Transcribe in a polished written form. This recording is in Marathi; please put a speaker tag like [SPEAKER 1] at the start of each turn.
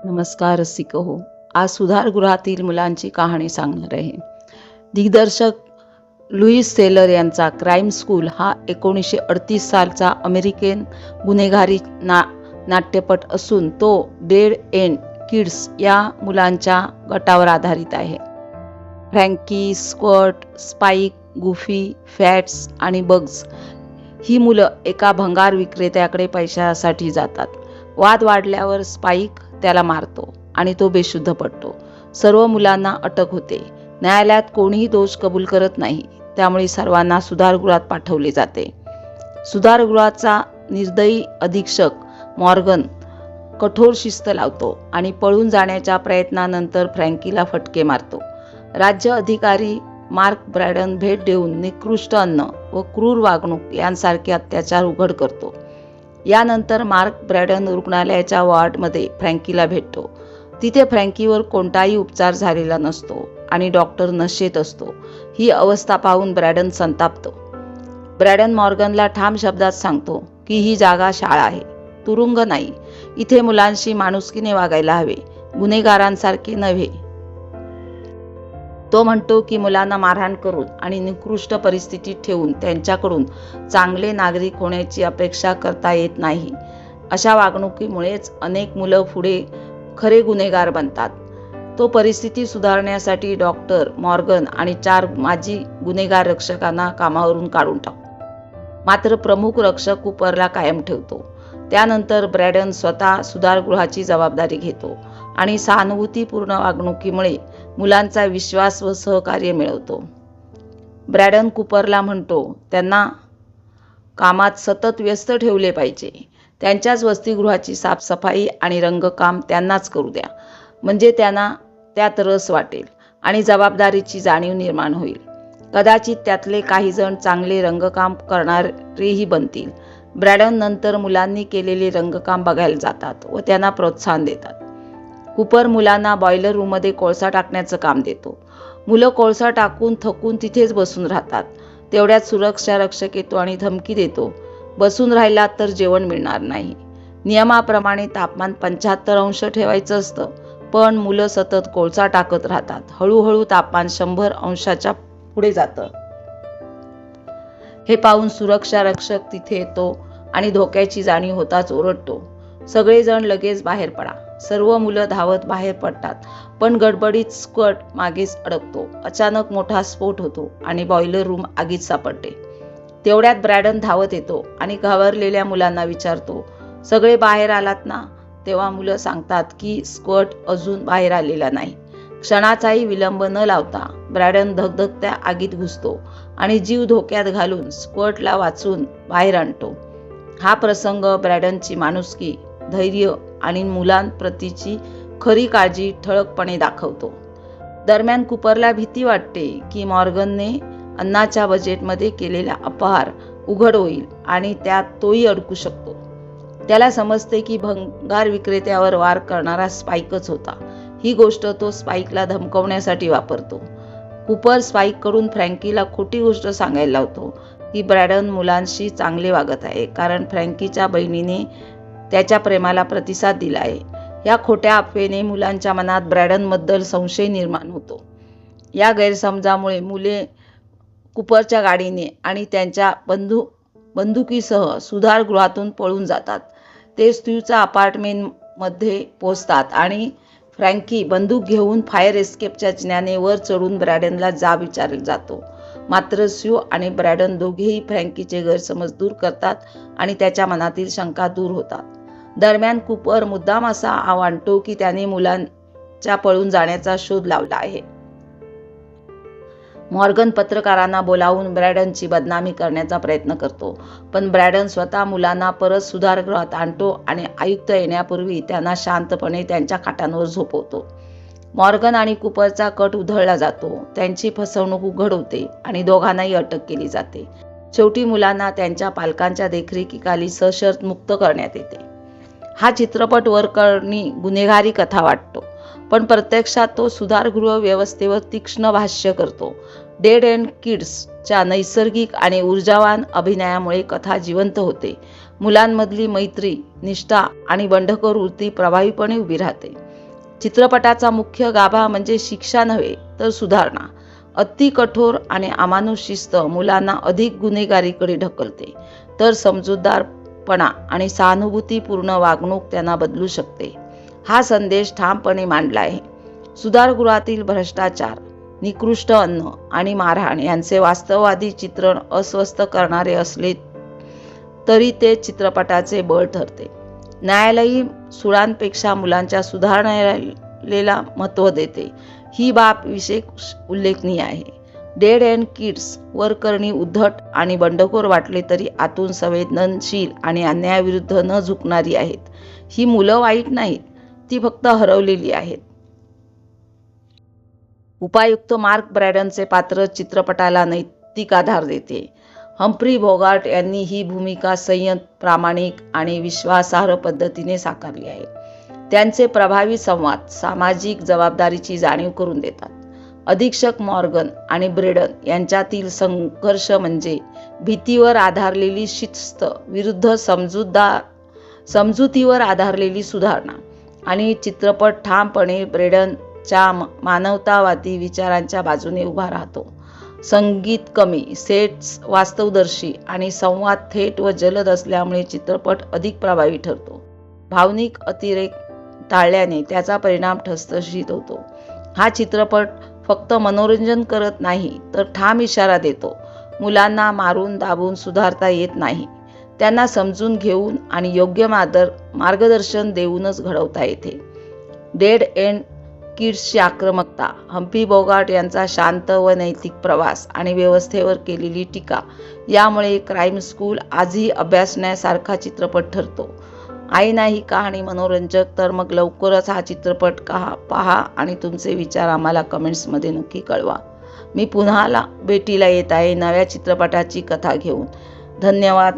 [SPEAKER 1] नमस्कार रसिक हो. आज सुधारगृहातील मुलांची कहाणी सांगणार आहे. दिग्दर्शक लुईस सेलर यांचा क्राईम स्कूल हा 1938 सालचा अमेरिकन गुन्हेगारी नाट्यपट असून तो डेड एंड किड्स या मुलांच्या गटावर आधारित आहे. Frankie, squirt, spike, goofy, fats आणि बग्स ही मुलं एका भंगार विक्रेत्याकडे पैशासाठी जातात. वाद वाढल्यावर स्पाइक त्याला मारतो आणि तो बेशुद्ध पडतो. सर्व मुलांना अटक होते. न्यायालयात कोणीही दोष कबूल करत नाही, त्यामुळे सर्वांना सुधारगृहात पाठवले जाते. सुधारगृहाचा निर्दयी अधीक्षक मॉर्गन कठोर शिस्त लावतो आणि पळून जाण्याच्या प्रयत्नानंतर फ्रँकीला फटके मारतो. राज्य अधिकारी मार्क ब्रॅडन भेट देऊन निकृष्ट अन्न व क्रूर वागणूक यांसारखे अत्याचार उघड करतो. यानंतर मार्क ब्रॅडन रुग्णालयाच्या वॉर्डमध्ये फ्रँकीला भेटतो. तिथे फ्रँकीवर कोणताही उपचार झालेला नसतो आणि डॉक्टर नशेत असतो. ही अवस्था पाहून ब्रॅडन संतापतो. ब्रॅडन मॉर्गनला ठाम शब्दात सांगतो की ही जागा शाळा आहे, तुरुंग नाही. इथे मुलांशी माणुसकीने वागायला हवे, गुन्हेगारांसारखे नव्हे. तो म्हणतो की मुलांना मारहाण करून आणि निकृष्ट परिस्थितीत ठेवून त्यांच्याकडून चांगले नागरिक होण्याची अपेक्षा करता येत नाही. अशा वागणुकीमुळेच अनेक मुलं पुढे खरे गुन्हेगार बनतात. तो परिस्थिती सुधारण्यासाठी डॉक्टर मॉर्गन आणि 4 माजी गुन्हेगार रक्षकांना कामावरून काढून टाकतो. मात्र प्रमुख रक्षक कूपरला कायम ठेवतो. त्यानंतर ब्रॅडन स्वतः सुधारगृहाची जबाबदारी घेतो आणि सहानुभूतीपूर्ण वागणुकीमुळे मुलांचा विश्वास व सहकार्य मिळवतो. ब्रॅडन कूपरला म्हणतो त्यांना कामात सतत व्यस्त ठेवले पाहिजे. त्यांच्याच वसतिगृहाची साफसफाई आणि रंगकाम त्यांनाच करू द्या, म्हणजे त्यांना त्यात रस वाटेल आणि जबाबदारीची जाणीव निर्माण होईल. कदाचित त्यातले काही जण चांगले रंगकाम करणारेही बनतील. ब्रॅडन नंतर मुलांनी केलेले रंगकाम बघायला जातात व त्यांना प्रोत्साहन देतात. कूपर मुलांना बॉयलर रूममध्ये कोळसा टाकण्याचं काम देतो. मुलं कोळसा टाकून थकून तिथेच बसून राहतात. तेवढ्यात सुरक्षा रक्षक येतो आणि धमकी देतो, बसून राहिलात तर जेवण मिळणार नाही. नियमाप्रमाणे तापमान 75 अंश ठेवायचं असतं, पण मुलं सतत कोळसा टाकत राहतात. हळूहळू तापमान 100 अंशाच्या पुढे जातं. हे पाहून सुरक्षा रक्षक तिथे येतो आणि धोक्याची जाणीव होताच ओरडतो, सगळेजण लगेच बाहेर पडा. सर्व मुलं धावत बाहेर पडतात, पण गडबडीत स्क्वर्ट मागेच अडकतो. अचानक मोठा स्फोट होतो आणि बॉयलर रूम आगीत सापडते. तेवढ्यात ब्रॅडन धावत येतो आणि घाबरलेल्या मुलांना विचारतो, सगळे बाहेर आलात ना? तेव्हा मुलं सांगतात की स्क्वर्ट अजून बाहेर आलेला नाही. क्षणाचाही विलंब न लावता ब्रॅडन धगधगत्या आगीत घुसतो आणि जीव धोक्यात घालून स्क्वर्टला वाचून बाहेर आणतो. हा प्रसंग ब्रॅडनची माणुसकी, धैर्य आणि मुलांप्रतीची खरी काळजी ठळकपणे दाखवतो. दरम्यान कूपरला भीती वाटते की मॉर्गनने अन्नाच्या बजेटमध्ये केलेला अपहार उघड होईल आणि त्यात तोही अडकू शकतो. त्याला समजते की भंगार विक्रेत्यावर वार करणारा स्पाइकच होता. ही गोष्ट तो स्पाइकला धमकवण्यासाठी वापरतो. कूपर स्पाइककडून फ्रँकीला खोटी गोष्ट सांगायला लावतो की ब्रॅडन मुलांशी चांगले वागत आहे, कारण फ्रँकीच्या बहिणीने त्याच्या प्रेमाला प्रतिसाद दिला आहे. या खोट्या अफवेने मुलांच्या मनात ब्रॅडनबद्दल संशय निर्माण होतो. या गैरसमजामुळे मुले कूपरच्या गाडीने आणि त्यांच्या बंदुकीसह सुधारगृहातून पळून जातात. ते स्ट्यूच्या अपार्टमेंटमध्ये पोहोचतात आणि फ्रँकी बंदूक घेऊन फायर एस्केपच्या चिन्हाने वर चढून ब्रॅडनला जाब विचारला जातो. मात्र स्यू आणि ब्रॅडन दोघेही फ्रँकीचे गैरसमज दूर करतात आणि त्याच्या मनातील शंका दूर होतात. दरम्यान कूपर मुद्दाम असा आणतो की त्याने मुलांच्या पळून जाण्याचा शोध लावला आहे. मॉर्गन पत्रकारांना बोलावून ब्रॅडनची बदनामी करण्याचा प्रयत्न करतो, पण ब्रॅडन स्वतः मुलांना परत सुधारगृहात आणतो आणि आयुक्त येण्यापूर्वी त्यांना शांतपणे त्यांच्या खाटांवर झोपवतो. मॉर्गन आणि कूपरचा कट उधळला जातो. त्यांची फसवणूक उघड होते आणि दोघांनाही अटक केली जाते. शेवटी मुलांना त्यांच्या पालकांच्या देखरेखीखाली सशर्त मुक्त करण्यात येते. हा चित्रपट वरकरणी गुन्हेगारी कथा वाटतो, पण प्रत्यक्षात तो सुधारगृह व्यवस्थेवर तीक्ष्ण भाष्य करतो. डेड एंड किड्सच्या नैसर्गिक आणि ऊर्जावान अभिनयामुळे कथा जिवंत होते. मुलांमधली मैत्री, निष्ठा आणि बंडखोर वृत्ती प्रभावीपणे उभी राहते. चित्रपटाचा मुख्य गाभा म्हणजे शिक्षा नव्हे तर सुधारणा. अति कठोर आणि अमानुष शिस्त मुलांना अधिक गुन्हेगारीकडे ढकलते, तर समजूतदारपणा आणि सहानुभूतीपूर्ण वागणूक त्यांना बदलू शकते. हा संदेश ठामपणे मांडला आहे. सुधारगृहातील भ्रष्टाचार, निकृष्ट अन्न आणि मारहाण यांचे वास्तववादी चित्रण अस्वस्थ करणारे असले तरी ते चित्रपटाचे बळ ठरते. न्यायालयी सुळांपेक्षा मुलांच्या सुधारणेला महत्त्व देते, ही बाब विशेष उल्लेखनीय आहे. डेड एंड किड्स वरकरणी उद्धट आणि बंडखोर वाटले तरी आतून संवेदनशील आणि अन्यायाविरुद्ध न झुकणारी आहेत. ही मुलं वाईट नाहीत, ती फक्त हरवलेली आहेत. उपायुक्त मार्क ब्रॅडनचे पात्र चित्रपटाला नैतिक आधार देते. हम्फ्री बोगार्ट यांनी ही भूमिका संयत, प्रामाणिक आणि विश्वासार्ह पद्धतीने साकारली आहे. त्यांचे प्रभावी संवाद सामाजिक जबाबदारीची जाणीव करून देतात. अधीक्षक मॉर्गन आणि ब्रेडन यांच्यातील संघर्ष म्हणजे भीतीवर आधारलेली शिस्त विरुद्ध समजुतीवर आधारलेली सुधारणा. आणि चित्रपट ठामपणे ब्रेडनच्या मानवतावादी विचारांच्या बाजूने उभा राहतो. संगीत कमी, सेट्स वास्तवदर्शी आणि संवाद थेट व जलद असल्यामुळे चित्रपट अधिक प्रभावी ठरतो. भावनिक अतिरेक टाळल्याने त्याचा परिणाम ठसठशीत होतो. हा चित्रपट फक्त मनोरंजन करत नाही तर ठाम इशारा देतो. मुलांना मारून दाबून सुधारता येत नाही, त्यांना समजून घेऊन आणि योग्य मार्गदर्शन देऊनच घडवता येते. डेड एंड किड्सची आक्रमकता, हम्फ्री बोगार्ट यांचा शांत व नैतिक प्रवास आणि व्यवस्थेवर केलेली टीका यामुळे क्राईम स्कूल आजही अभ्यासण्यासारखा चित्रपट ठरतो. आई नाही कहाणी मनोरंजक, तर मग लवकरच हा चित्रपट पहा आणि तुमचे विचार आम्हाला कमेंट्समध्ये नक्की कळवा. मी पुन्हा भेटीला येत आहे नव्या चित्रपटाची कथा घेऊन. धन्यवाद.